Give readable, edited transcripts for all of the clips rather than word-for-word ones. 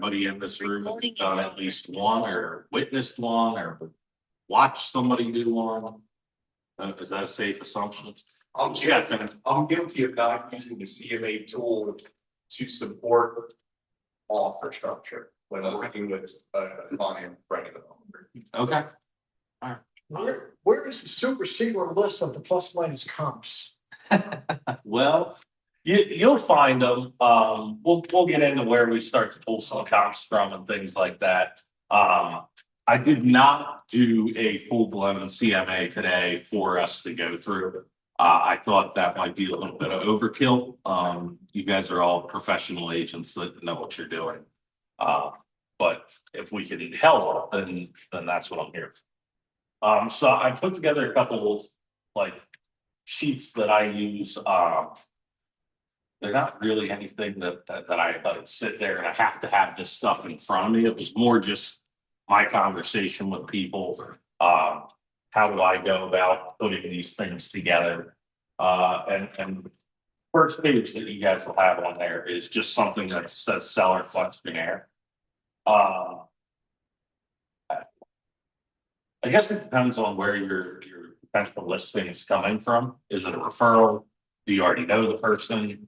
everybody in this room has done at least one or witnessed one or watched somebody do one. Is that a safe assumption? I'm guilty of not using the CMA tool to support offer structure when I'm working with a client running the home. Okay. Where is the super secret list of the plus minus comps? Well, you'll find them. We'll get into where we start to pull some comps from and things like that. I did not do a full-blown CMA today for us to go through. I thought that might be a little bit of overkill. You guys are all professional agents that know what you're doing. But if we can help, then that's what I'm here for. So I put together a couple like sheets that I use. They're not really anything that I sit there and I have to have this stuff in front of me. It was more just my conversation with people. How do I go about putting these things together? And first page that you guys will have on there is just something that says seller questionnaire. I guess it depends on where your potential listing is coming from. Is it a referral? Do you already know the person?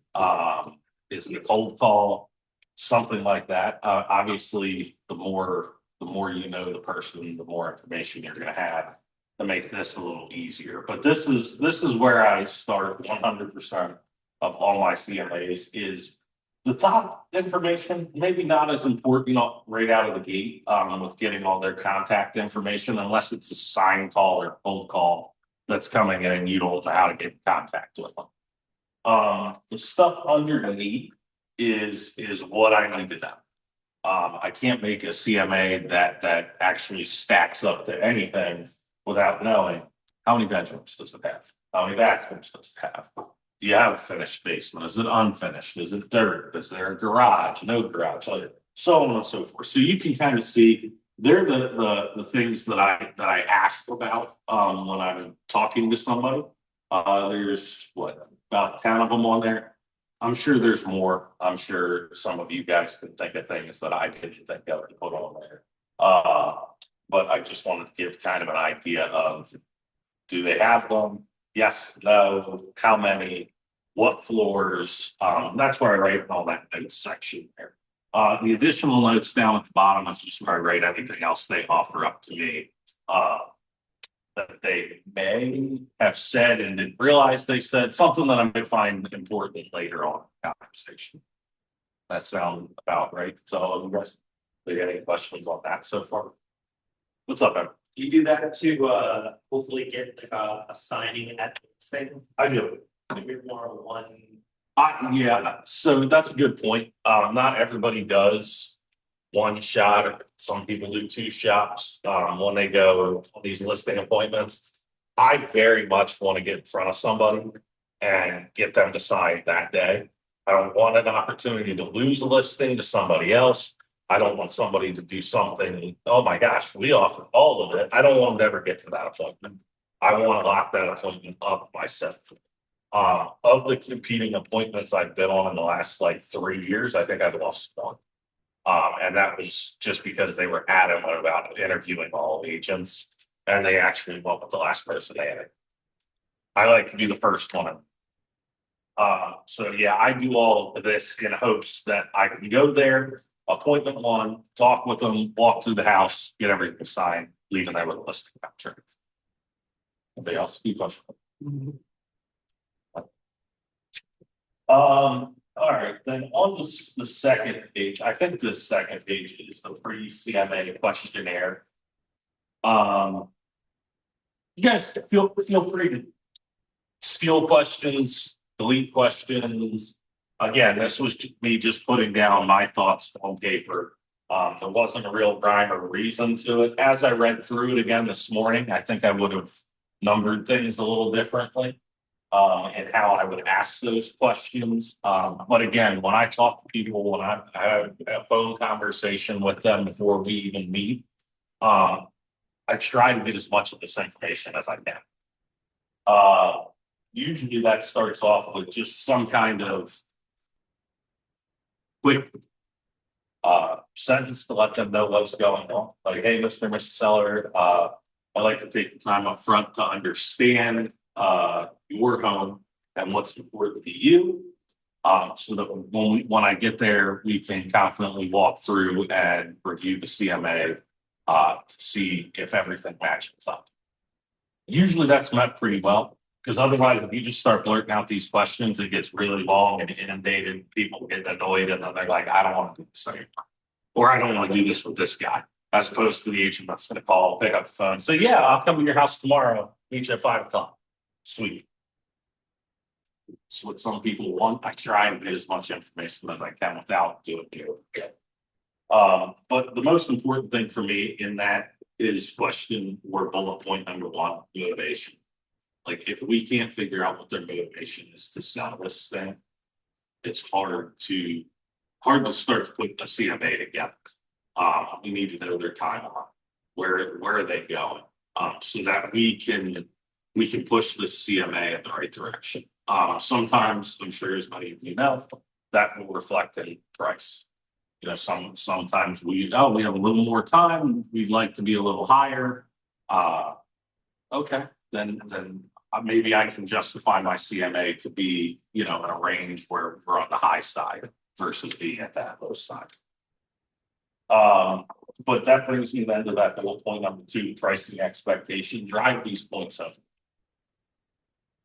Is it a cold call? Something like that. Obviously, the more you know the person, the more information you're going to have to make this a little easier. But this is where I start 100% of all my CMAs is the top information, maybe not as important right out of the gate with getting all their contact information, unless it's a sign call or cold call that's coming in and you don't know how to get in contact with them. The stuff underneath is what I need to know. I can't make a CMA that actually stacks up to anything without knowing how many bedrooms does it have? How many bathrooms does it have? Do you have a finished basement? Is it unfinished? Is it dirt? Is there a garage? No garage? So on and so forth. So you can kind of see they're the things that I ask about when I'm talking to somebody. There's about 10 of them on there. I'm sure there's more. I'm sure some of you guys can think of things that I didn't think of to put on there. But I just wanted to give kind of an idea of, do they have them? Yes, no, how many, what floors? That's where I write all that notes section there. The additional notes down at the bottom is just where I write anything else they offer up to me that they may have said and didn't realize they said, something that I might find important later on in the conversation. That sounds about right. So, you guys, do you have any questions on that so far? What's up, Evan? Do you do that to hopefully get a signing at the thing? I do. You're more one. Yeah, so that's a good point. Not everybody does one shot. Some people do two shots when they go on these listing appointments. I very much want to get in front of somebody and get them to sign that day. I don't want an opportunity to lose a listing to somebody else. I don't want somebody to do something, oh my gosh, we offer all of it. I don't want them to ever get to that appointment. I want to lock that appointment up myself. Of the competing appointments I've been on in the last like 3 years, I think I've lost one. And that was just because they were adamant about interviewing all agents and they actually went with the last person they had. I like to be the first one. So yeah, I do all of this in hopes that I can go there, appointment one, talk with them, walk through the house, get everything signed, leaving there with a listing voucher. Anybody else? You question? All right, then on the second page, I think the second page is the pre-CMA questionnaire. You guys feel free to steal questions, delete questions. Again, this was me just putting down my thoughts on paper. There wasn't a real rhyme or reason to it. As I read through it again this morning, I think I would have numbered things a little differently. And how I would ask those questions. But again, when I talk to people, when I have a phone conversation with them before we even meet, I try to get as much of this information as I can. Usually that starts off with just some kind of quick sentence to let them know what's going on. Like, hey, Mr. and Mrs. Seller, I'd like to take the time up front to understand, your home and what's important to you. So that when I get there, we can confidently walk through and review the CMA, to see if everything matches up. Usually that's met pretty well, because otherwise, if you just start blurting out these questions, it gets really long and inundated. People get annoyed and then they're like, I don't want to do this anymore. Or I don't want to do this with this guy, as opposed to the agent that's going to call, pick up the phone, say, yeah, I'll come to your house tomorrow, meet you at 5 o'clock. Sweet. It's what some people want. I try and get as much information as I can without doing it. But the most important thing for me in that is question or bullet point number one, motivation. Like, if we can't figure out what their motivation is to sell this thing, it's hard to start to put a CMA together. We need to know their timeline. Where are they going? So that we can push this CMA in the right direction. Sometimes, I'm sure as many of you know, that will reflect in price. You know, sometimes we have a little more time, we'd like to be a little higher. Okay, then maybe I can justify my CMA to be, in a range where we're on the high side versus being at that low side. But that brings me then to that bullet point number two, pricing expectation. Drive these points up.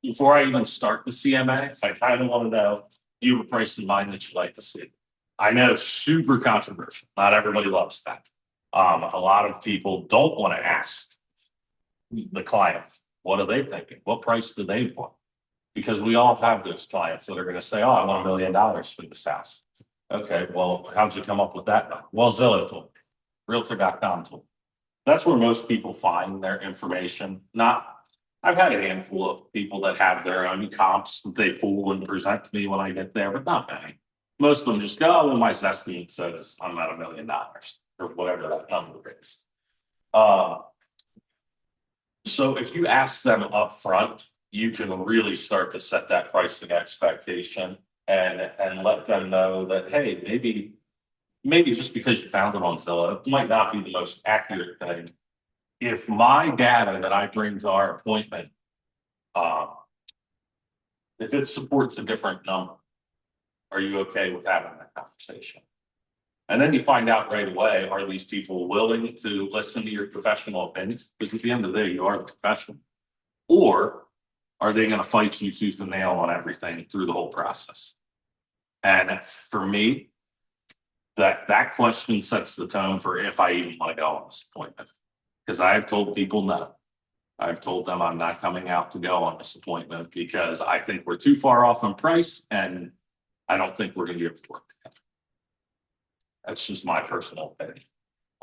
Before I even start the CMA, I kind of want to know, do you have a price in mind that you'd like to see? I know, super controversial. Not everybody loves that. A lot of people don't want to ask the client, what are they thinking? What price do they want? Because we all have those clients that are going to say, oh, I want $1 million for this house. Okay, well, how'd you come up with that number? Well, Zillow told me, Realtor.com told me. That's where most people find their information. I've had a handful of people that have their own comps that they pull and present to me when I get there, but not many. Most of them just go, oh, well, my Zestimate says I'm at $1 million or whatever that number is. So if you ask them up front, you can really start to set that pricing expectation and let them know that, hey, maybe just because you found it on Zillow, it might not be the most accurate thing. If my data that I bring to our appointment, if it supports a different number, are you okay with having that conversation? And then you find out right away, are these people willing to listen to your professional opinions? Because at the end of the day, you are the professional. Or are they going to fight you tooth and nail on everything through the whole process? And for me, that question sets the tone for if I even want to go on this appointment. Because I've told people no. I've told them I'm not coming out to go on this appointment because I think we're too far off in price and I don't think we're going to be able to work together. That's just my personal opinion.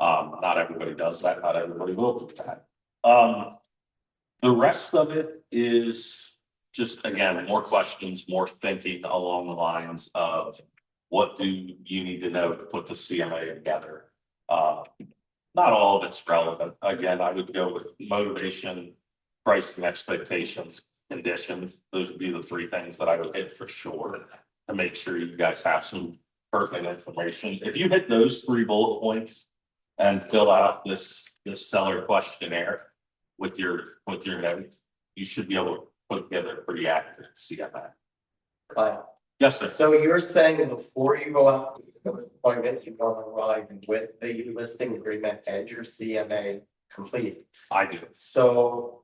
Not everybody does that. Not everybody will do that. The rest of it is just, again, more questions, more thinking along the lines of what do you need to know to put the CMA together? Not all of it's relevant. Again, I would go with motivation, pricing expectations, conditions. Those would be the three things that I would hit for sure to make sure you guys have some perfect information. If you hit those 3 bullet points and fill out this seller questionnaire with your notes, you should be able to put together a pretty accurate CMA. Right. Yes, sir. So you're saying before you go out to the appointment, you want to arrive with the listing agreement and your CMA complete. I do. So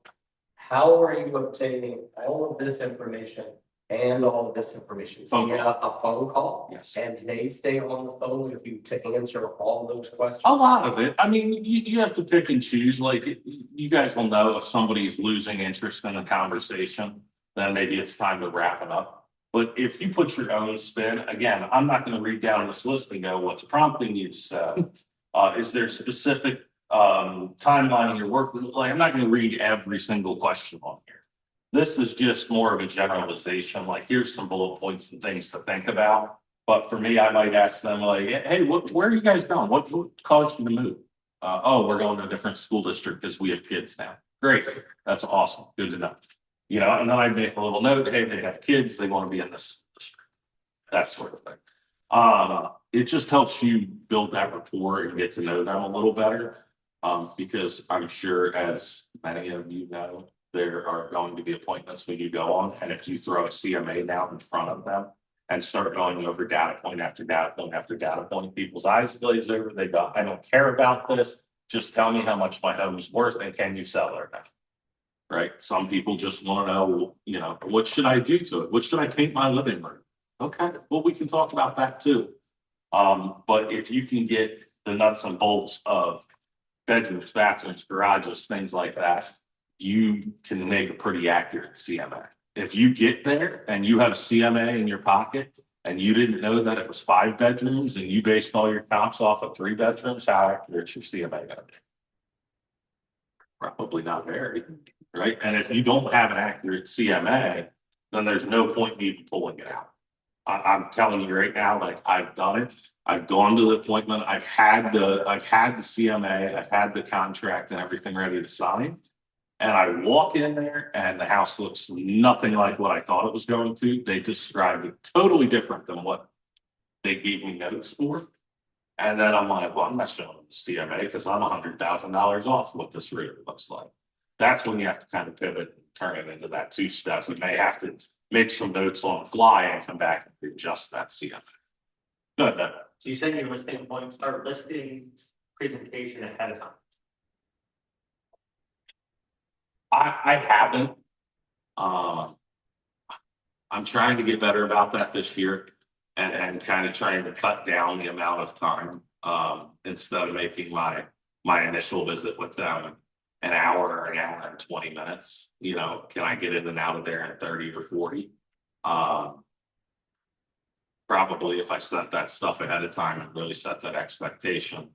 how are you obtaining all of this information and all of this information? Phone Via a phone call? Yes. And they stay on the phone with you to answer all those questions? A lot of it. I mean, you have to pick and choose. Like, you guys will know if somebody's losing interest in a conversation, then maybe it's time to wrap it up. But if you put your own spin, again, I'm not going to read down this list and go, what's prompting you to say? Is there a specific timeline in your work? Like, I'm not going to read every single question on here. This is just more of a generalization. Like, here's some bullet points and things to think about. But for me, I might ask them like, hey, where are you guys going? What caused you to move? Oh, we're going to a different school district because we have kids now. Great. That's awesome. Good to know. And then I make a little note, hey, they have kids, they want to be in this district. That sort of thing. It just helps you build that rapport and get to know them a little better. Because I'm sure, as many of you know, there are going to be appointments when you go on, and if you throw a CMA down in front of them and start going over data point after data point after data point, people's eyes glaze over. They go, I don't care about this. Just tell me how much my home is worth and can you sell it or not? Right? Some people just want to know, you know, what should I do to it? What should I paint my living room? Okay, well, we can talk about that too. But if you can get the nuts and bolts of bedrooms, bathrooms, garages, things like that, you can make a pretty accurate CMA. If you get there and you have a CMA in your pocket and you didn't know that it was 5 bedrooms and you based all your comps off of 3 bedrooms, how accurate your CMA gonna be? Probably not very, right? And if you don't have an accurate CMA, then there's no point in even pulling it out. I'm telling you right now, like I've done it. I've gone to the appointment. I've had the CMA. I've had the contract and everything ready to sign. And I walk in there and the house looks nothing like what I thought it was going to. They described it totally different than what they gave me notes for. And then I'm like, well, I'm not showing them the CMA because I'm $100,000 off what this really looks like. That's when you have to kind of pivot and turn it into that 2-step. You may have to make some notes on the fly and come back and adjust that CMA. Go ahead. So you said your listing appointments are listing presentation ahead of time. I haven't. I'm trying to get better about that this year and kind of trying to cut down the amount of time instead of making my initial visit with them an hour or an hour and 20 minutes. You know, can I get in and out of there in 30 or 40? Probably if I set that stuff ahead of time and really set that expectation.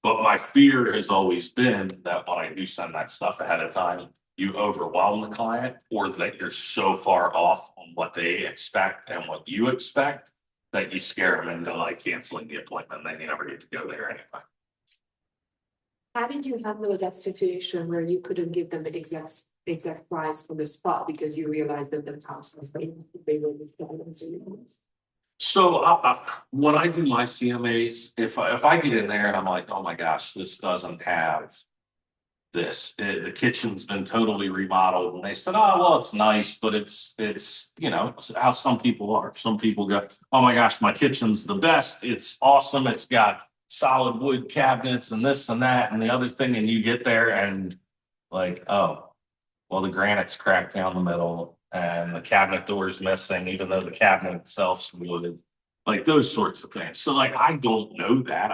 But my fear has always been that when I do send that stuff ahead of time, you overwhelm the client or that you're so far off on what they expect and what you expect that you scare them into like canceling the appointment and then you never get to go there anyway. How did you handle that situation where you couldn't give them an exact price on the spot because you realized that the house was they were So when I do my CMAs, if I get in there and I'm like, oh my gosh, this doesn't have this, the kitchen's been totally remodeled, and they said, oh well, it's nice, but it's you know how some people are. Some people go, oh my gosh, my kitchen's the best, it's awesome, it's got solid wood cabinets and this and that and the other thing, and you get there and like, oh, well, the granite's cracked down the middle and the cabinet door is missing, even though the cabinet itself's wood, like those sorts of things. So like, I don't know that.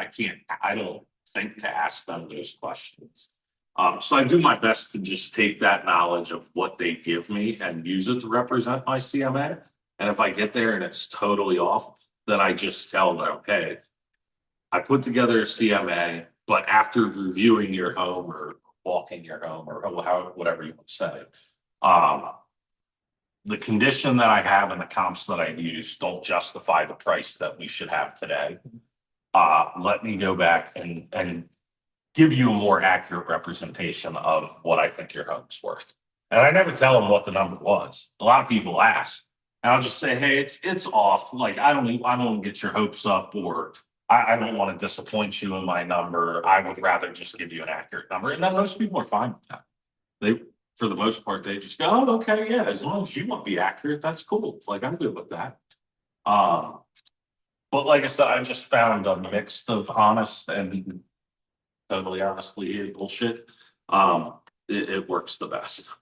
I don't think to ask them those questions. So I do my best to just take that knowledge of what they give me and use it to represent my CMA. And if I get there and it's totally off, then I just tell them, okay, I put together a CMA, but after reviewing your home or walking your home or whatever you want to say, the condition that I have and the comps that I use don't justify the price that we should have today. Let me go back and give you a more accurate representation of what I think your home's worth. And I never tell them what the number was. A lot of people ask, and I'll just say, hey, it's off. Like I don't want to get your hopes up, or I don't want to disappoint you in my number. I would rather just give you an accurate number. And then most people are fine with that. They, for the most part, they just go, oh, okay, yeah, as long as you want to be accurate, that's cool. Like I'm good with that. But like I said, I just found a mix of honest and totally honestly bullshit. It works the best.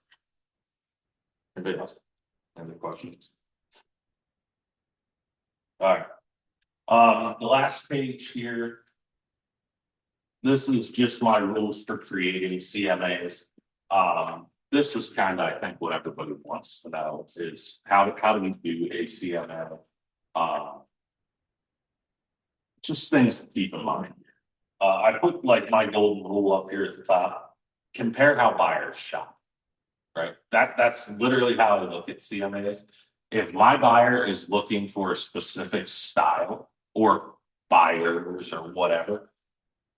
Anybody else? Any questions? All right. The last page here. This is just my rules for creating CMAs. This is kind of, I think, what everybody wants to know is how do we do a CMA? Just things to keep in mind. I put like my golden rule up here at the top. Compare how buyers shop. Right. That's literally how I look at CMAs. If my buyer is looking for a specific style or buyers or whatever,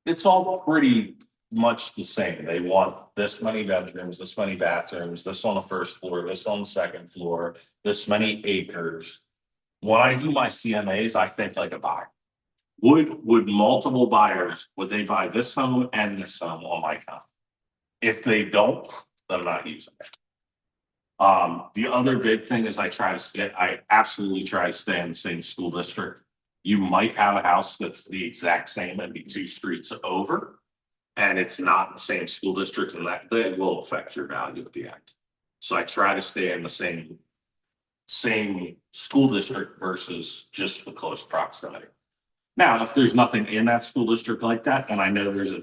it's all pretty much the same. They want this many bedrooms, this many bathrooms, this on the first floor, this on the second floor, this many acres. When I do my CMAs, I think like a buyer. Would multiple buyers, would they buy this home and this home on my account? If they don't, then I'm not using it. The other big thing is I absolutely try to stay in the same school district. You might have a house that's the exact same and be 2 streets over. And it's not the same school district, and that will affect your value at the end. So I try to stay in the same school district versus just the close proximity. Now, if there's nothing in that school district like that, and I know there's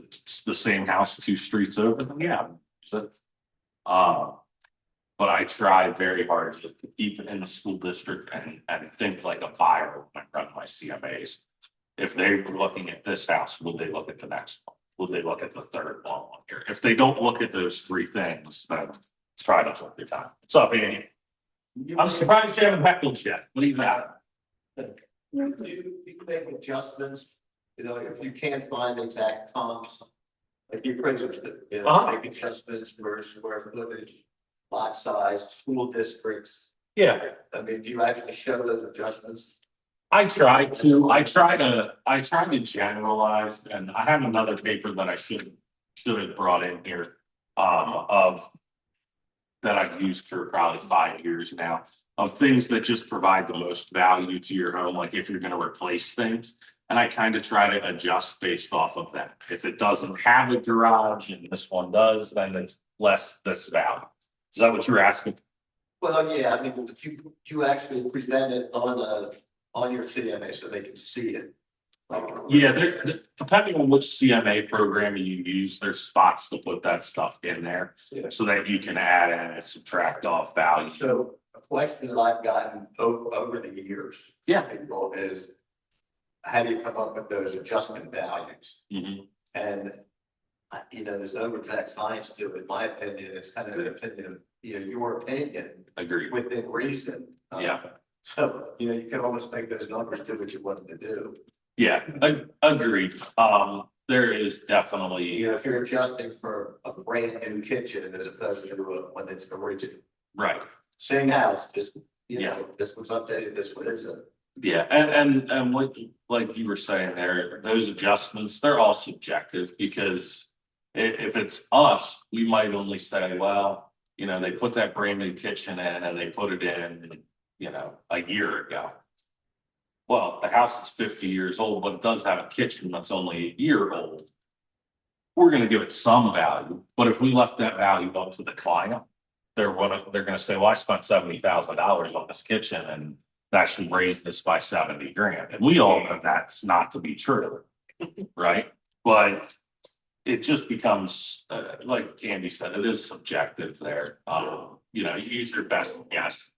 the same house 2 streets over, then yeah. So, but I try very hard to keep it in the school district and think like a buyer when I run my CMAs. If they're looking at this house, would they look at the next one? Would they look at the third one here? If they don't look at those 3 things, then it's probably not worth your time. What's up, Andy? I'm surprised you haven't heckled yet. What do you got? You can make adjustments, you know, if you can't find exact comps. Like the appraisers, you know, make adjustments for square footage, lot size, school districts. Yeah, I mean, do you actually show those adjustments? I try to generalize, and I have another paper that I should have brought in here, of that I've used for probably 5 years now, of things that just provide the most value to your home, like if you're gonna replace things. And I kind of try to adjust based off of that. If it doesn't have a garage and this one does, then it's less this value. Is that what you're asking? Well, yeah, I mean, you actually present it on your CMA so they can see it. Yeah, depending on which CMA program you use, there's spots to put that stuff in there. Yeah. So that you can add in and subtract off value. So a question that I've gotten over the years. Yeah. April, is how do you come up with those adjustment values? Mhm. And you know, there's no exact science to it. In my opinion, it's kind of an opinion of, you know, your opinion Agreed. within reason. Yeah. So, you know, you can almost make those numbers do what you want them to do. Yeah, agreed. There is definitely, You know, if you're adjusting for a brand new kitchen as opposed to when it's original. right. Same house, just, you Yeah. know, this one's updated, this one isn't. Yeah, and what, like you were saying there, those adjustments, they're all subjective because if it's us, we might only say, well, you know, they put that brand new kitchen in and they put it in, you know, a year ago. Well, the house is 50 years old, but it does have a kitchen that's only a year old. We're gonna give it some value, but if we left that value up to the client, they're gonna say, well, I spent $70,000 on this kitchen and that should raise this by 70 grand. And we all know that's not to be true, right? But it just becomes, like Candy said, it is subjective there. You know, you use your best guess.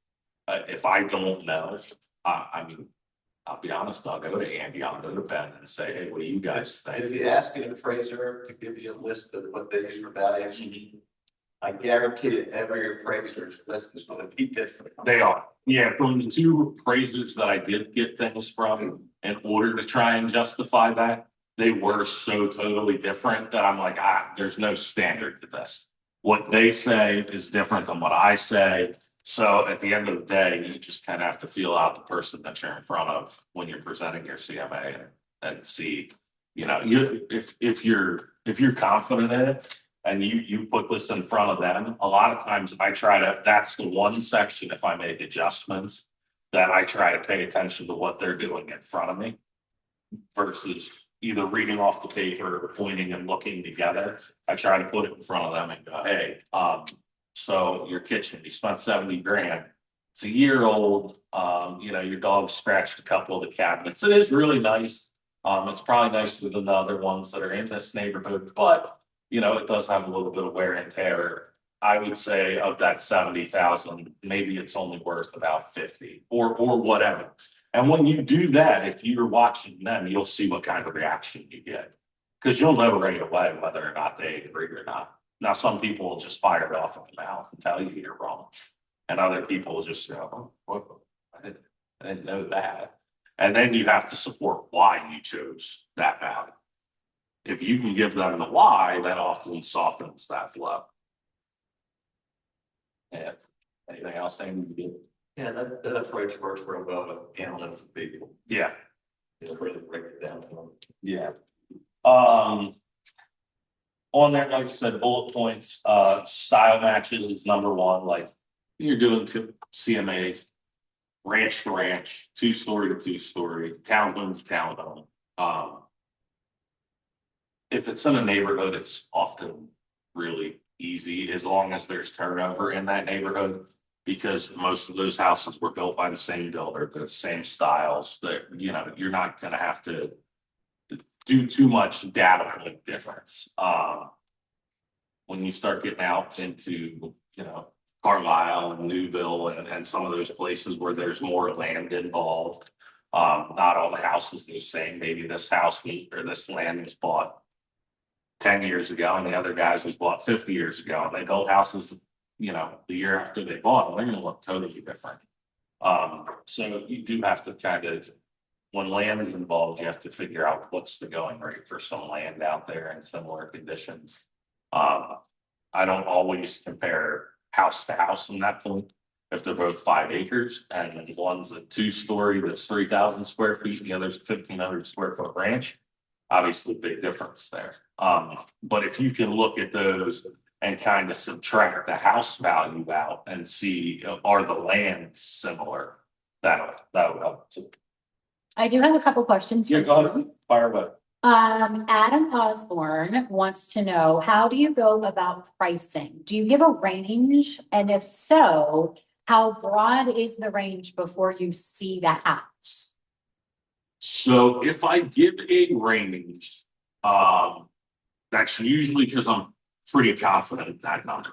If I don't know, I mean, I'll be honest, I'll go to Andy, I'll go to Ben and say, hey, what do you guys If think? you ask an appraiser to give you a list of what they use for values, I guarantee you every appraiser's list is gonna be different. They are. Yeah, from the 2 appraisers that I did get things from in order to try and justify that, they were so totally different that I'm like, there's no standard to this. What they say is different than what I say. So at the end of the day, you just kind of have to feel out the person that you're in front of when you're presenting your CMA and see, you know, if you're confident in it and you put this in front of them, a lot of times that's the one section, if I make adjustments, that I try to pay attention to what they're doing in front of me versus either reading off the paper or pointing and looking together. I try to put it in front of them and go, hey, so your kitchen, you spent 70 grand. It's a year old. You know, your dog scratched a couple of the cabinets. It is really nice. It's probably nicer than the other ones that are in this neighborhood, but you know, it does have a little bit of wear and tear. I would say of that 70,000, maybe it's only worth about 50 or whatever. And when you do that, if you're watching them, you'll see what kind of reaction you get. Because you'll know right away whether or not they agree or not. Now, some people will just fire it off at the mouth and tell you you're wrong. And other people will just go, oh, I didn't know that. And then you have to support why you chose that value. If you can give them the why, that often softens that flow. Yeah. Anything else? Yeah, that's why it works real well with analytical people. Yeah. They'll really break it down for them. Yeah. On there, like I said, bullet points, style matches is number one, like you're doing CMAs, ranch to ranch, 2-story to 2-story, townhome to townhome. If it's in a neighborhood, it's often really easy as long as there's turnover in that neighborhood. Because most of those houses were built by the same builder, the same styles that, you know, you're not gonna have to do too much data point difference. When you start getting out into, you know, Carlisle and Newville and some of those places where there's more land involved. Not all the houses are the same. Maybe this house or this land was bought 10 years ago and the other guys was bought 50 years ago. And they built houses, you know, the year after they bought them, they're gonna look totally different. So you do have to kind of, when land is involved, you have to figure out what's the going rate for some land out there in similar conditions. I don't always compare house to house from that point. If they're both 5 acres and one's a 2-story that's 3,000 square feet, and the other's a 1,500 square foot ranch, obviously big difference there. But if you can look at those and kind of subtract the house value out and see, are the lands similar, that would help too. I do have a couple questions. Yeah, go ahead, fire away. Adam Osborne wants to know, how do you go about pricing? Do you give a range? And if so, how broad is the range before you see the house? So if I give a range, that's usually because I'm pretty confident in that number.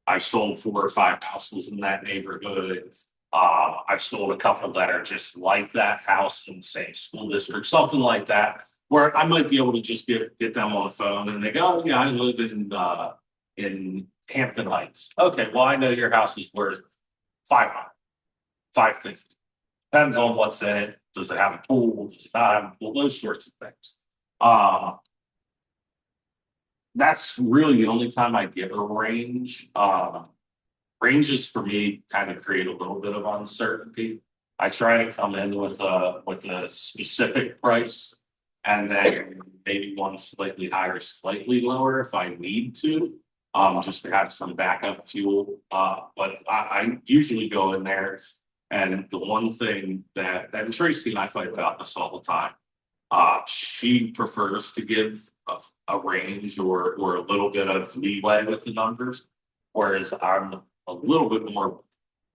I've sold 4 or 5 houses in that neighborhood. I've sold a couple that are just like that house in the same school district, something like that, where I might be able to just get them on the phone and they go, oh, yeah, I live in Hampton Heights. Okay, well, I know your house is worth 500, 550. Depends on what's in it. Does it have a pool? Does it not have a pool? Those sorts of things. That's really the only time I give a range. Ranges for me kind of create a little bit of uncertainty. I try to come in with a specific price and then maybe one slightly higher, slightly lower if I need to, just to have some backup fuel. But I usually go in there, and the one thing that Tracy and I fight about this all the time. She prefers to give a range or a little bit of leeway with the numbers, whereas I'm a little bit more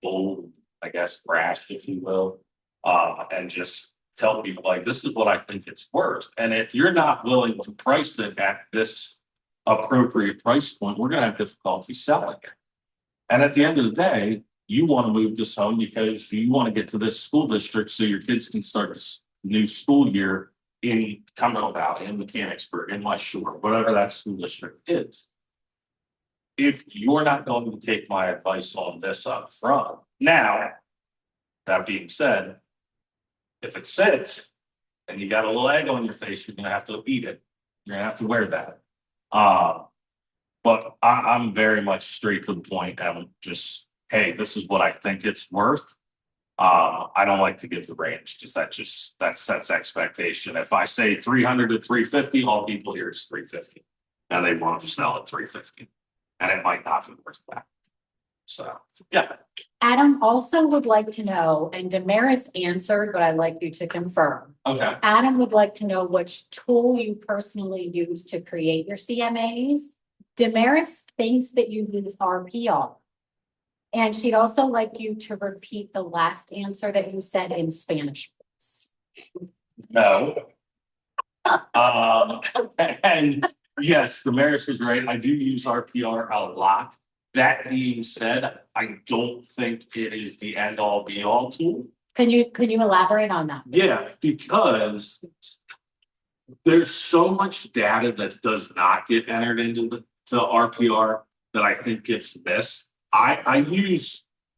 bold, I guess, brash, if you will, and just tell people like, this is what I think it's worth. And if you're not willing to price it at this appropriate price point, we're going to have difficulty selling it. And at the end of the day, you want to move this home because you want to get to this school district so your kids can start this new school year in Cumberland Valley, in Mechanicsburg, in West Shore, whatever that school district is. If you're not going to take my advice on this up front, now, that being said, if it sits and you got a little egg on your face, you're going to have to eat it. You're going to have to wear that. But I'm very much straight to the point. I'm just, hey, this is what I think it's worth. I don't like to give the range because that sets expectation. If I say 300 to 350, all people hear is 350, and they want to sell at 350, and it might not be worth that. So, yeah. Adam also would like to know, and Damaris answered, but I'd like you to confirm. Okay. Adam would like to know which tool you personally use to create your CMAs. Damaris thinks that you use RPR. And she'd also like you to repeat the last answer that you said in Spanish. No. And yes, Damaris is right. I do use RPR a lot. That being said, I don't think it is the end all be all tool. Can you elaborate on that? Yeah, because there's so much data that does not get entered into to RPR that I think gets missed. I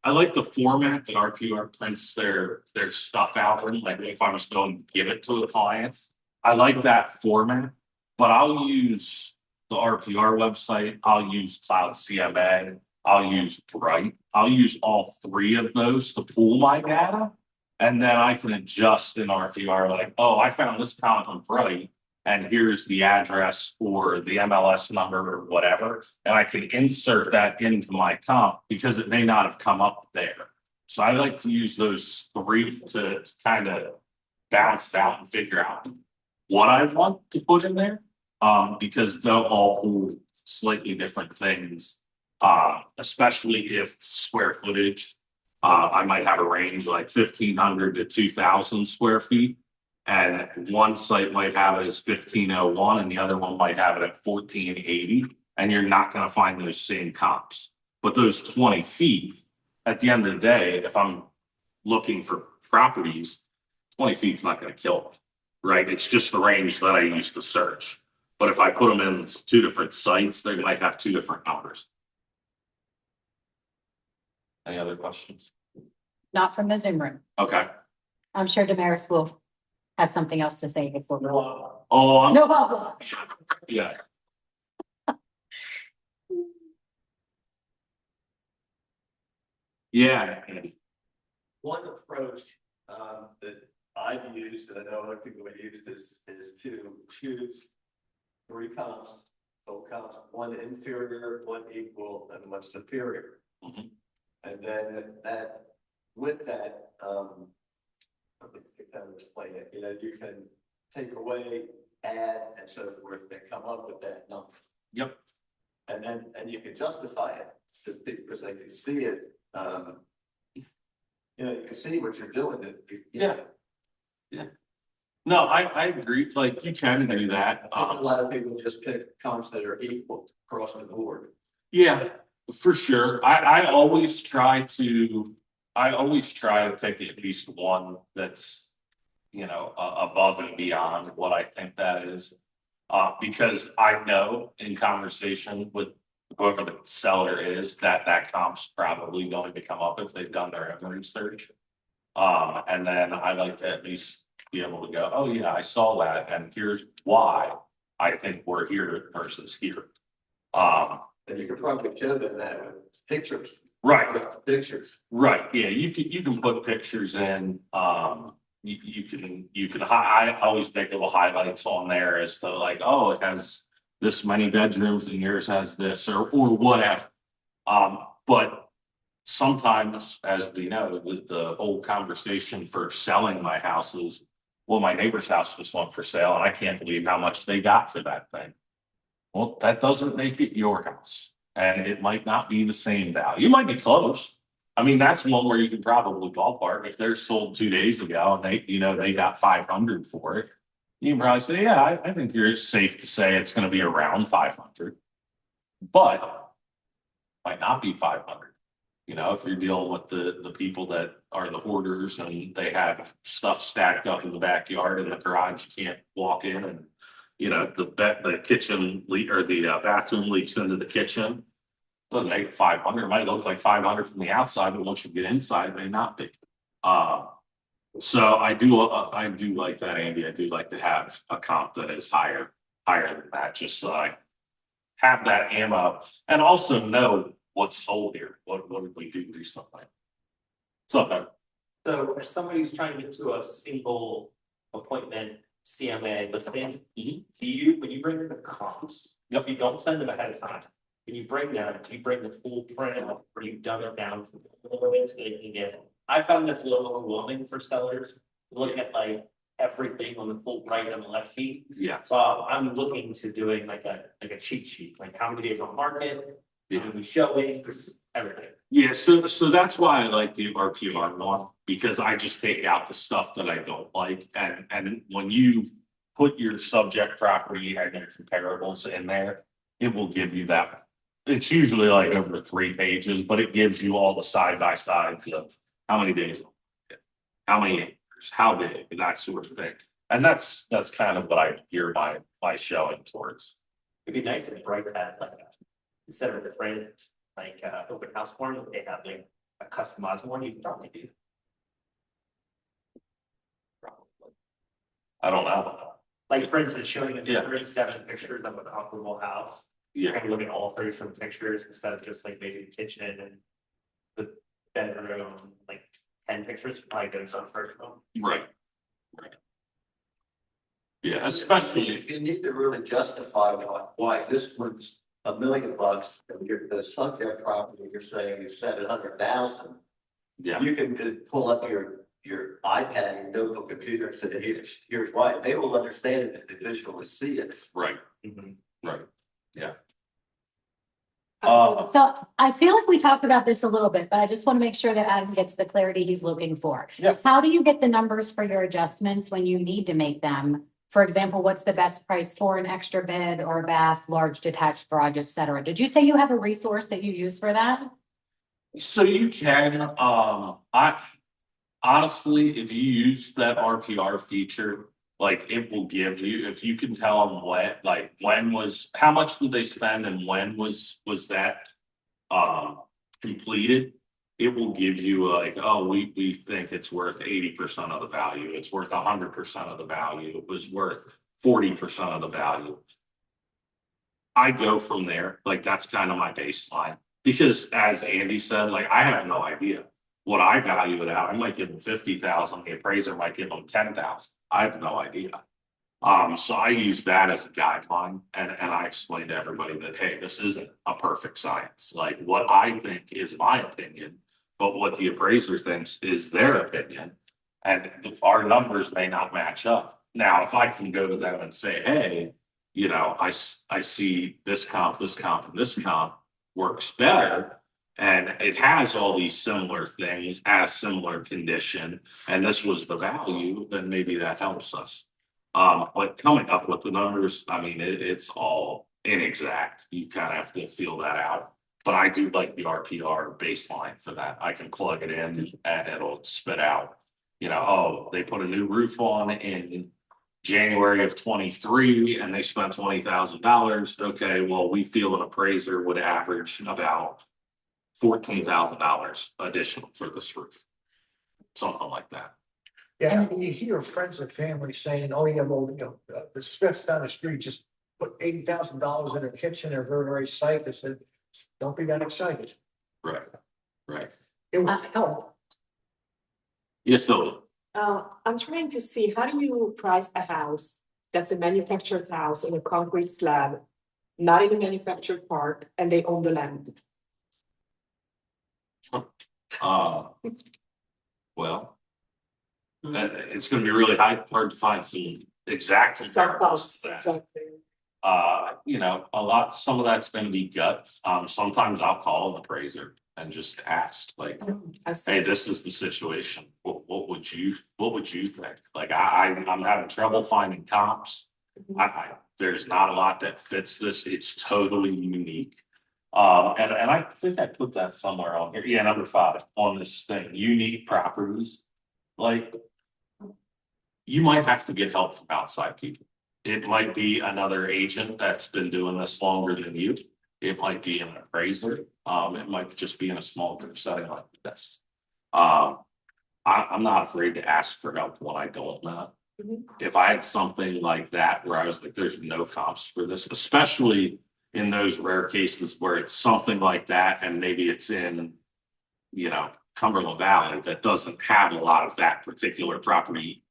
like the format that RPR prints their stuff out in, like if I was going to give it to a client. I like that format, but I'll use the RPR website, I'll use Cloud CMA, I'll use Bright. I'll use all three of those to pull my data. And then I can adjust in RPR like, oh, I found this comp on Bright. And here's the address or the MLS number or whatever. And I can insert that into my comp because it may not have come up there. So I like to use those three to kind of bounce out and figure out what I want to put in there. Because they'll all pull slightly different things. Especially if square footage. I might have a range like 1,500 to 2,000 square feet. And one site might have it as 1,501 and the other one might have it at 1,480. And you're not going to find those same comps. But those 20 feet, at the end of the day, if I'm looking for properties, 20 feet's not going to kill them, right? It's just the range that I use to search. But if I put them in two different sites, they might have two different numbers. Any other questions? Not from the Zoom room. Okay. I'm sure Damaris will have something else to say before. Oh, No problem. yeah. Yeah. One approach that I've used, and I know other people have used, is to choose three comps, so comps, one inferior, one equal, and one superior. Mhm. And then that, with that, I think I kind of explain it, you can take away, add, and so forth, and come up with that number. Yep. And you can justify it to people because they can see it. You can see what you're doing. Yeah. No, I agree. Like you can do that. I think a lot of people just pick comps that are equal across the board. Yeah, for sure. I always try to pick at least one that's, above and beyond what I think that is. Because I know in conversation with whoever the seller is that comp's probably going to come up if they've done their own research. And then I like to at least be able to go, oh yeah, I saw that, and here's why I think we're here versus here. And you can probably show them that with pictures. Right. With pictures. Right, yeah, you can put pictures in, you can, I always make little highlights on there as to like, oh, it has this many bedrooms and yours has this or whatever. But sometimes, as we know, with the whole conversation for selling my houses, well, my neighbor's house just went for sale and I can't believe how much they got for that thing. Well, that doesn't make it your house and it might not be the same value. It might be close. I mean, that's one where you can probably ballpark if they're sold 2 days ago and they got 500 for it. You can probably say, yeah, I think you're safe to say it's going to be around 500, but might not be 500. If you're dealing with the people that are the hoarders and they have stuff stacked up in the backyard and the garage, you can't walk in and, the kitchen leak or the bathroom leaks into the kitchen. Doesn't make 500, it might look like 500 from the outside, but once you get inside, it may not be. So I do like that, Andy. I do like to have a comp that is higher than that, just so I have that ammo and also know what's sold here. What did we do recently? So So if somebody's trying to get to a single appointment CMA listing, do you, when you bring in the comps, if you don't send them ahead of time, when you bring them, do you bring the full print or you dumb it down to the little bit so they can get it? I found that's a little overwhelming for sellers to look at like everything on the full right and the left sheet. yeah, So I'm looking to doing like a cheat sheet, like how many days on market, how many showings, everything. yeah. So that's why I like the RPR one because I just take out the stuff that I don't like, and when you put your subject property and your comparables in there, it will give you that. It's usually like over 3 pages, but it gives you all the side by sides of how many days, how many acres, how big, that sort of thing. And that's kind of what I gear my showing towards. It'd be nice if Bright had like instead of the frame, like open house form, they have like a customized one, you can probably do. Probably. I don't know. Like for instance, showing Yeah. 37 pictures of a comparable house. you're gonna look at all three from pictures instead of just like maybe the kitchen and the bedroom, like 10 pictures, probably goes on first one. Right. Yeah, especially if, You need to really justify why this one's $1 million, and the Suntair property, you're saying you said 100,000. yeah, You can just pull up your iPad, your notebook computer and say, here's why. They will understand it if they visually see it. right, Mhm. right. So I feel like we talked about this a little bit, but I just want to make sure that Adam gets the clarity he's looking for. Yes. How do you get the numbers for your adjustments when you need to make them? For example, what's the best price for an extra bed or a bath, large detached garage, et cetera? Did you say you have a resource that you use for that? So you can, I honestly, if you use that RPR feature, like it will give you, if you can tell them how much did they spend and when was that completed, it will give you like, oh, we think it's worth 80% of the value. It's worth 100% of the value. It was worth 40% of the value. I go from there. Like that's kind of my baseline. Because as Andy said, like I have no idea what I value it out. I might give them 50,000. The appraiser might give them 10,000. I have no idea. So I use that as a guideline and I explain to everybody that, hey, this isn't a perfect science. Like what I think is my opinion, but what the appraiser thinks is their opinion. And our numbers may not match up. Now, if I can go to them and say, hey, you know, I see this comp, and this comp works better. And it has all these similar things at a similar condition. And this was the value, then maybe that helps us. But coming up with the numbers, I mean, it's all inexact. You kind of have to feel that out. But I do like the RPR baseline for that. I can plug it in and it'll spit out, you know, oh, they put a new roof on in January of 23 and they spent $20,000. Okay, well, we feel an appraiser would average about $14,000 additional for this roof. Something like that. Yeah, I mean, you hear friends and family saying, oh, yeah, well, you know, the Smiths down the street just put $80,000 in their kitchen. They're very, very excited. They said, don't be that excited. Right. It will help. Yes, so I'm trying to see, how do you price a house that's a manufactured house on a concrete slab, not in a manufactured park, and they own the land? well, it's going to be really hard to find some exact comparables to that. Exactly. You know, some of that's going to be gut. Sometimes I'll call an appraiser and just ask, like, hey, this is the situation. What would you think? Like, I'm having trouble finding comps. There's not a lot that fits this. It's totally unique. And I think I put that somewhere on here. Yeah, number 5 on this thing, unique properties. Like, you might have to get help from outside people. It might be another agent that's been doing this longer than you. It might be an appraiser. It might just be in a small group setting like this. I'm not afraid to ask for help when I don't know. If I had something like that where I was like, there's no comps for this, especially in those rare cases where it's something like that and maybe it's in, you know, Cumberland Valley that doesn't have a lot of that particular property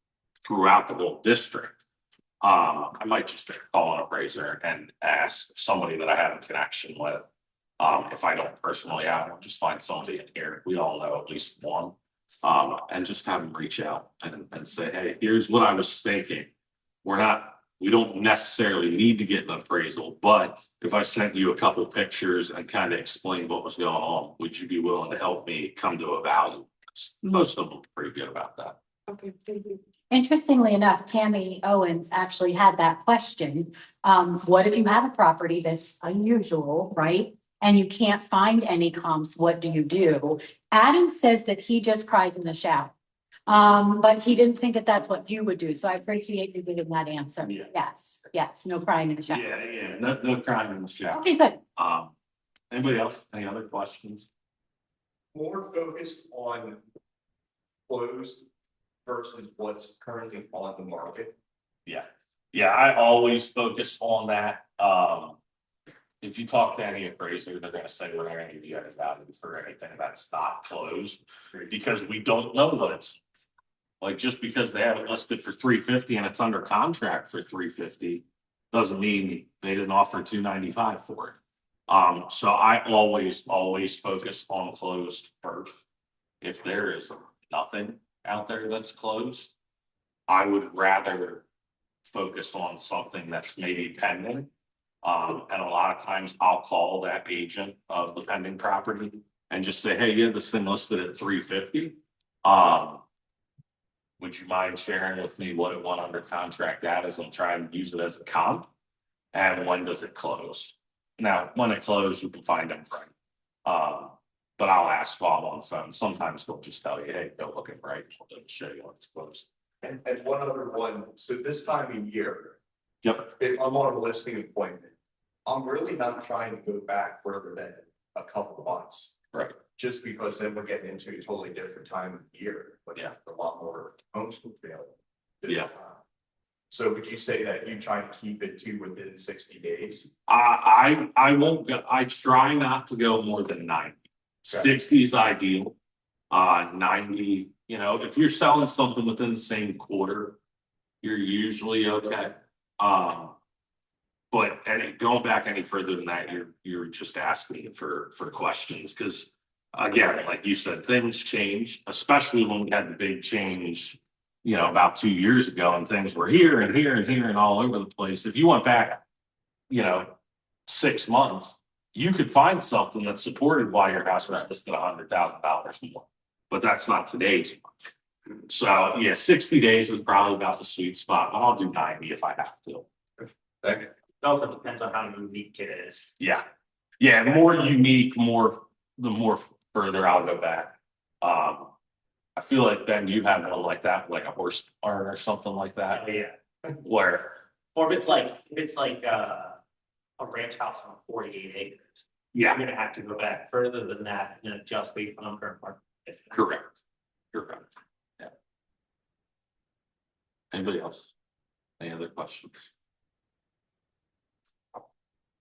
throughout the whole district. I might just call an appraiser and ask somebody that I have a connection with. If I don't personally have one, just find somebody in here. We all know at least one. And just have them reach out and say, hey, here's what I was thinking. We don't necessarily need to get an appraisal, but if I sent you a couple pictures and kind of explained what was going on, would you be willing to help me come to a value? Most of them are pretty good about that. Okay, thank you. Interestingly enough, Tammy Owens actually had that question. What if you have a property that's unusual, right? And you can't find any comps, what do you do? Adam says that he just cries in the shower. But he didn't think that that's what you would do. So I appreciate you giving that answer. Yeah. Yes, no crying in the shower. Yeah, no crying in the shower. Okay, good. Anybody else? Any other questions? More focused on closed versus what's currently on the market. Yeah, I always focus on that. if you talk to any appraiser, they're gonna say we're not gonna give you any value for anything that's not closed. Because we don't know what it's. Like, just because they have it listed for 350 and it's under contract for 350. Doesn't mean they didn't offer 295 for it. So I always focus on closed first. If there is nothing out there that's closed, I would rather focus on something that's maybe pending. And a lot of times I'll call that agent of the pending property and just say, hey, you have this thing listed at 350. Would you mind sharing with me what it went under contract at, as I'm trying to use it as a comp? And when does it close? Now, when it closes, you can find them right. But I'll ask while I'm on the phone. Sometimes they'll just tell you, hey, go look at right. They'll show you when it's closed. And one other one, so this time of year, Yep. if I'm on a listing appointment, I'm really not trying to go back further than a couple of months. Right. Just because then we're getting into a totally different time of year, but Yeah. a lot more homes will fail. Yeah. So would you say that you try to keep it to within 60 days? I won't go, I try not to go more than 90. 60 is ideal. 90, if you're selling something within the same quarter, you're usually okay. But going back any further than that, you're just asking for questions, because again, like you said, things change, especially when we had the big change, about 2 years ago, and things were here and here and here and all over the place. If you went back, 6 months, you could find something that supported why your house was listed $100,000 more, but that's not today's market. So yeah, 60 days is probably about the sweet spot, but I'll do 90 if I have to. Thank you. It also depends on how unique it is. Yeah, more unique, the more further I'll go back. I feel like, Ben, you have one like that, like a horse barn or something like that, Yeah. where, Or if it's like a ranch house on 48 acres. yeah, You're gonna have to go back further than that and adjust based on current market. correct. Yeah. Anybody else? Any other questions?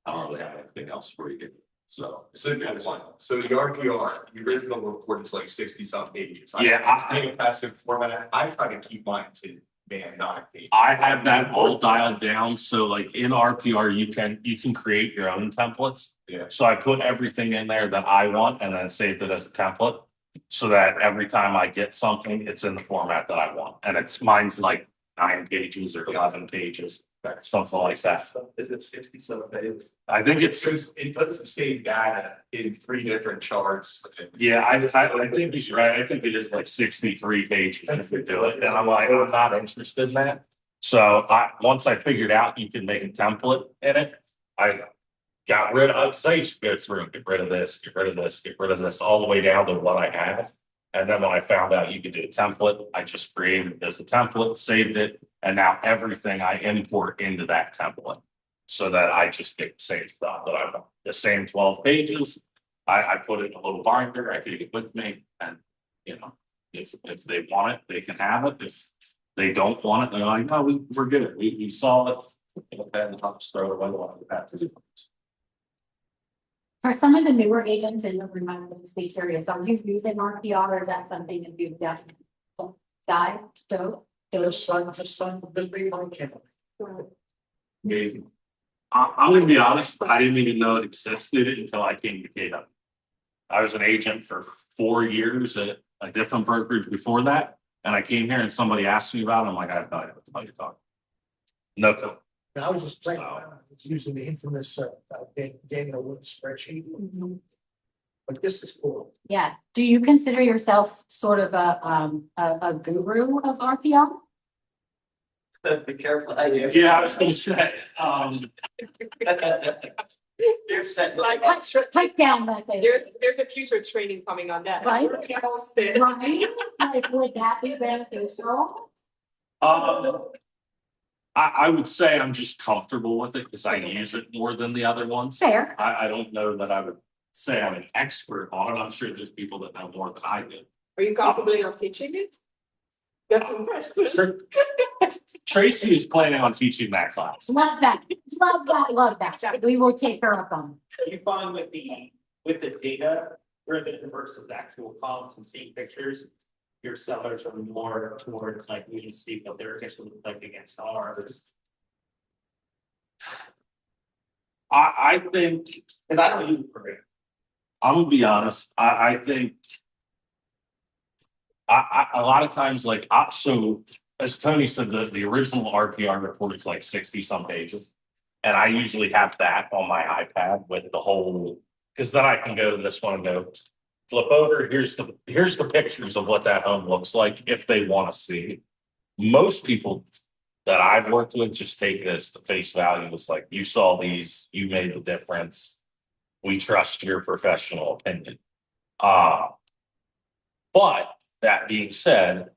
I don't really have anything else for you, so. So that's one. So the RPR, the original report is like 60 some pages. Yeah, I think passive format, I try to keep mine to 9 pages. I have that all dialed down, so like in RPR, you can create your own templates. Yeah. So I put everything in there that I want and then saved it as a template. So that every time I get something, it's in the format that I want, and mine's like 9 pages or 11 pages, something like that. Is it 60 some pages? I think it's, It doesn't save data in 3 different charts. yeah, I think he's right. I think it is like 63 pages if we do it, and I'm like, I'm not interested in that. So once I figured out you can make a template in it, I got rid of, because I used to go through and get rid of this, get rid of this, get rid of this, all the way down to what I had. And then when I found out you could do a template, I just created it as a template, saved it, and now everything I import into that template. So that I just get the same stuff that I want, the same 12 pages. I put it in a little binder, I take it with me, and if they want it, they can have it. If they don't want it, they're like, no, we're good, we saw it. And I'll just throw it away while we have to do things. For some of the newer agents in the room, I'm going to be curious, are you using RPR, or is that something that you've done? Dived, Just son, this be my kennel. Amazing. I'm gonna be honest, I didn't even know it existed until I came to Cato. I was an agent for 4 years at a different brokerage before that, and I came here and somebody asked me about it. I'm like, I have no idea what the fuck you're talking. No clue. I was just playing around, I was using the infamous Daniel Wood spreadsheet, but this is cool. Yeah, do you consider yourself sort of a guru of RPR? Be careful. Yeah, I was gonna say, You're set. Like, Take down that thing. there's a future training coming on that. Right. We're gonna host it. Right, like, would that be beneficial? I would say I'm just comfortable with it because I use it more than the other ones. Fair. I don't know that I would say I'm an expert on it. I'm sure there's people that know more than I do. Are you comfortable enough teaching it? That's impressive. Tracy is planning on teaching that class. Love that, love that. We will take her up on. You find with the data driven versus actual comps and seeing pictures, your sellers are more towards like, we can see what their actually look like against ours. I think, Cause I don't use the program. I'm gonna be honest, I think. A lot of times, like, so, as Tony said, the original RPR report is like 60-some pages. And I usually have that on my iPad with the whole, because then I can go to this one and go. Flip over, here's the pictures of what that home looks like if they want to see. Most people that I've worked with just take it as the face value. It's like, you saw these, you made the difference. We trust your professional opinion. But that being said,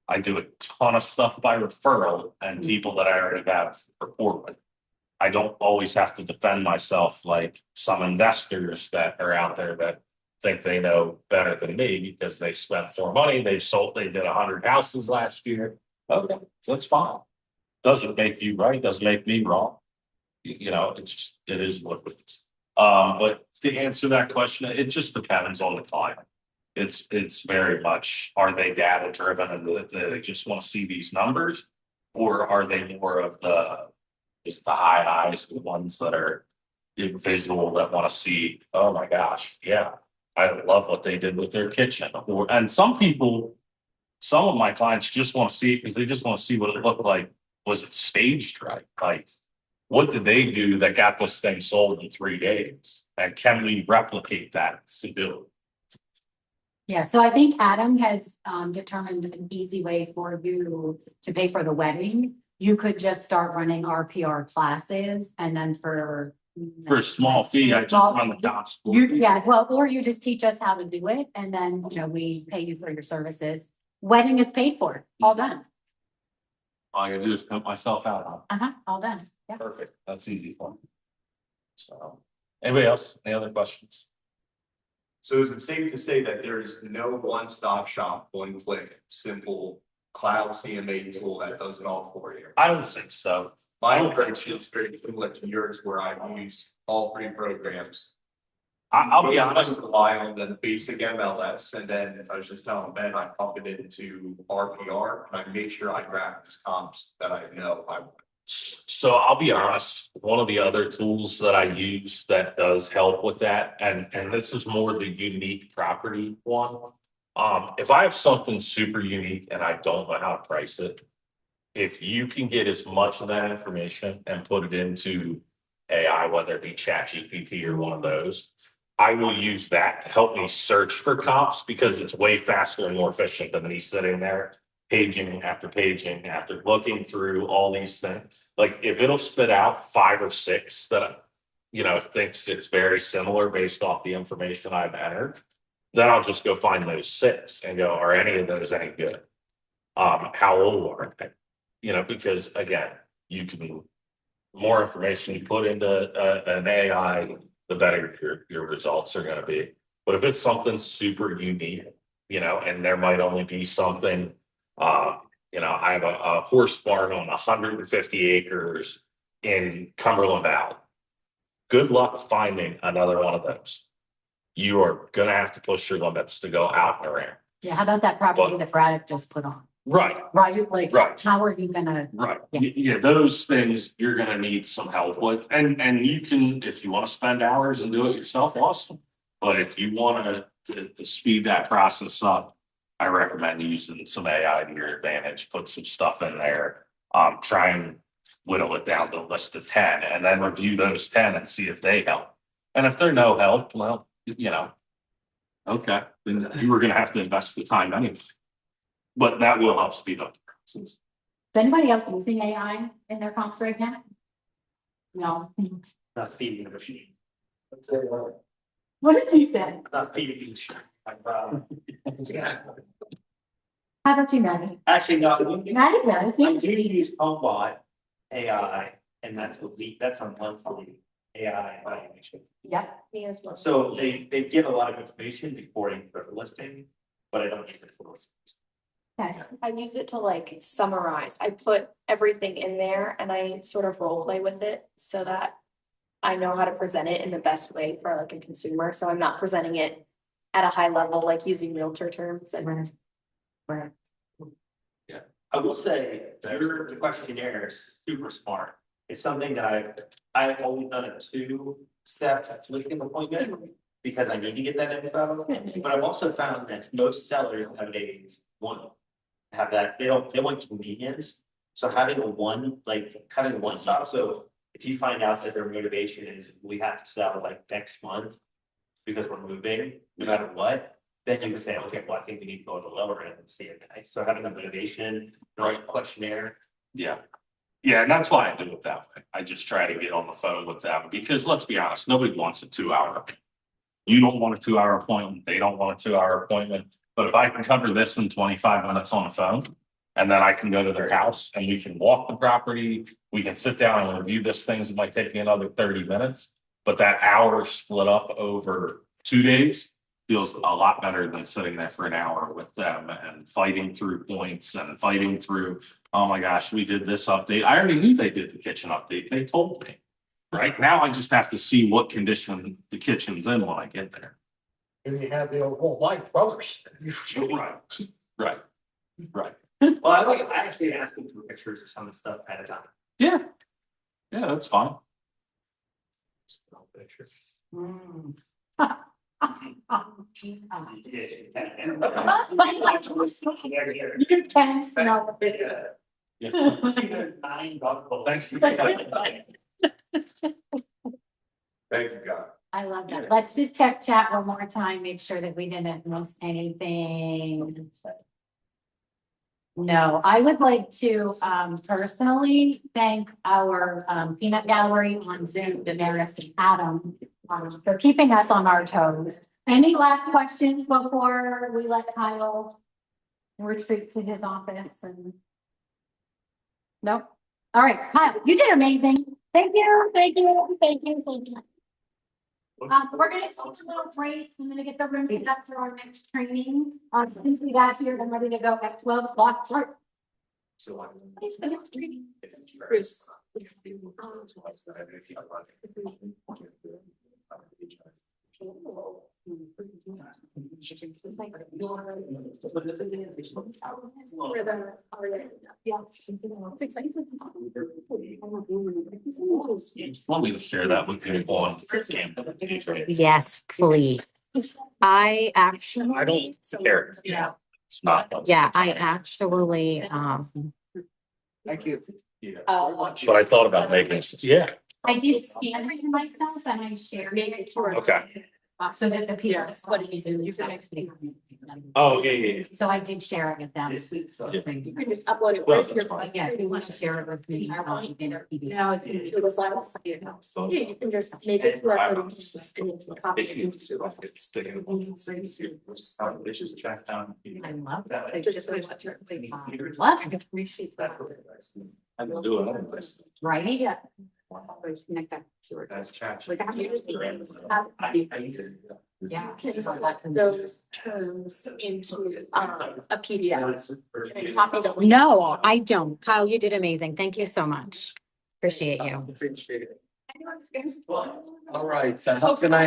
I do a ton of stuff by referral and people that I already have rapport with. I don't always have to defend myself like some investors that are out there that think they know better than me because they spent more money. They did 100 houses last year. Okay, that's fine. Doesn't make you right, doesn't make me wrong. You know, it is what it is. But to answer that question, it just depends on the client. It's very much, are they data driven and they just want to see these numbers? Or are they more of just the high eyes, the ones that are visual that want to see, oh my gosh, yeah, I love what they did with their kitchen. And some of my clients just want to see it because they just want to see what it looked like. Was it staged right? Like, what did they do that got this thing sold in 3 days? And can we replicate that stability? Yeah, so I think Adam has determined an easy way for you to pay for the wedding. You could just start running RPR classes and then for a small fee, I just run the gospel. Yeah, well, or you just teach us how to do it and then, we pay you for your services. Wedding is paid for, all done. All I gotta do is pimp myself out. All done. Yeah. Perfect. That's easy for me. So, anybody else? Any other questions? So is it safe to say that there is no one-stop shop, one-click, simple cloud CMA tool that does it all for you? I don't think so. My approach is very similar to yours, where I use all 3 programs. I'll be honest. Rely on the basic MLS, and then I was just telling Ben, I pump it into RPR, and I make sure I grab these comps that I know I want. So I'll be honest, one of the other tools that I use that does help with that, and this is more the unique property one. If I have something super unique and I don't know how to price it, if you can get as much of that information and put it into AI, whether it be ChatGPT or one of those, I will use that to help me search for comps because it's way faster and more efficient than me sitting there paging after looking through all these things. Like, if it'll spit out 5 or 6 that, thinks it's very similar based off the information I've entered, then I'll just go find those 6 and go, are any of those any good? How old are they? Because again, you can, more information you put into an AI, the better your results are going to be. But if it's something super unique, and there might only be something, I have a horse barn on 150 acres in Cumberland Valley. Good luck finding another one of those. You are going to have to push your limits to go out and around. Yeah, how about that property that Braddock just put on? Right. Like, Right. how are you gonna? Right. Yeah. Yeah, those things you're gonna need some help with. And you can, if you want to spend hours and do it yourself, awesome. But if you want to speed that process up, I recommend using some AI to your advantage, put some stuff in there. Try and whittle it down to a list of 10 and then review those 10 and see if they help. And if they're no help, well, okay, then you were gonna have to invest the time anyway. But that will help speed up the process. Is anybody else using AI in their comps right now? No. Not feeding the machine. What did you say? Not feeding the machine. How about you, Maddie? Actually, no. Maddie does. I do use HomeBot AI, and that's a monthly AI evaluation. Yep. Me as well. So they give a lot of information before you put the listing, but I don't use it for listings. Okay. I use it to like summarize. I put everything in there and I sort of role play with it so that I know how to present it in the best way for like a consumer. So I'm not presenting it at a high level, like using realtor terms and. Right. I will say, your questionnaire is super smart. It's something that I've always done a 2-step listing appointment. Because I need to get that info, but I've also found that most sellers nowadays want. Have that, they want convenience, so having a one stop, so if you find out that their motivation is, we have to sell like next month. Because we're moving, no matter what, then you can say, okay, well, I think we need to go to the lower end and see it, so having a motivation, the right questionnaire. Yeah. Yeah, and that's why I do it that way. I just try to get on the phone with them because let's be honest, nobody wants a 2-hour. You don't want a 2-hour appointment. They don't want a 2-hour appointment. But if I can cover this in 25 minutes on the phone, and then I can go to their house and we can walk the property, we can sit down and review this thing. It might take me another 30 minutes, but that hour split up over 2 days feels a lot better than sitting there for an hour with them and fighting through points and fighting through, oh my gosh, we did this update. I already knew they did the kitchen update. They told me. Right now, I just have to see what condition the kitchen's in when I get there. And you have the old, well, my brothers. Right. Well, I actually asking for pictures of some of the stuff at a time. Yeah. Yeah, that's fine. Pictures. You can smell the picture. Thanks for Thank you, guys. I love that. Let's just check chat one more time, make sure that we didn't miss anything. No, I would like to personally thank our peanut gallery on Zoom, Damaris and Adam, for keeping us on our toes. Any last questions before we let Kyle retreat to his office and? Nope. All right, Kyle, you did amazing. Thank you. We're gonna take a little break. I'm gonna get the room set up for our next training. Since we got here, I'm ready to go at 12 o'clock. Sharp. So It's the next training. Chris. Want me to share that with you on camera? Yes, please. I actually. I don't compare it. Yeah. It's not. Yeah, I actually, Thank you. But I thought about making. Yeah. I did scan it to myself and I shared it. Okay. So that the peers, what it is, and you can actually. Oh, yeah. So I did share it with them. This is. You can just upload it. Well, Where's that's your? fine. Yeah, if you want to share it with me. In a PDF. No, it's in Google Slides. Yeah, you can just make it. QR code and just copy it. Check down. I love that. Like, just like what you're- Love it. Appreciate that. I can do it. Right? Yeah. Connect that. That's chat. Like, I'm using Yeah. those terms into a PDF. And then copy the. no, I don't. Kyle, you did amazing. Thank you so much. Appreciate you. Appreciate it. Anyone's gonna- All right, so how can I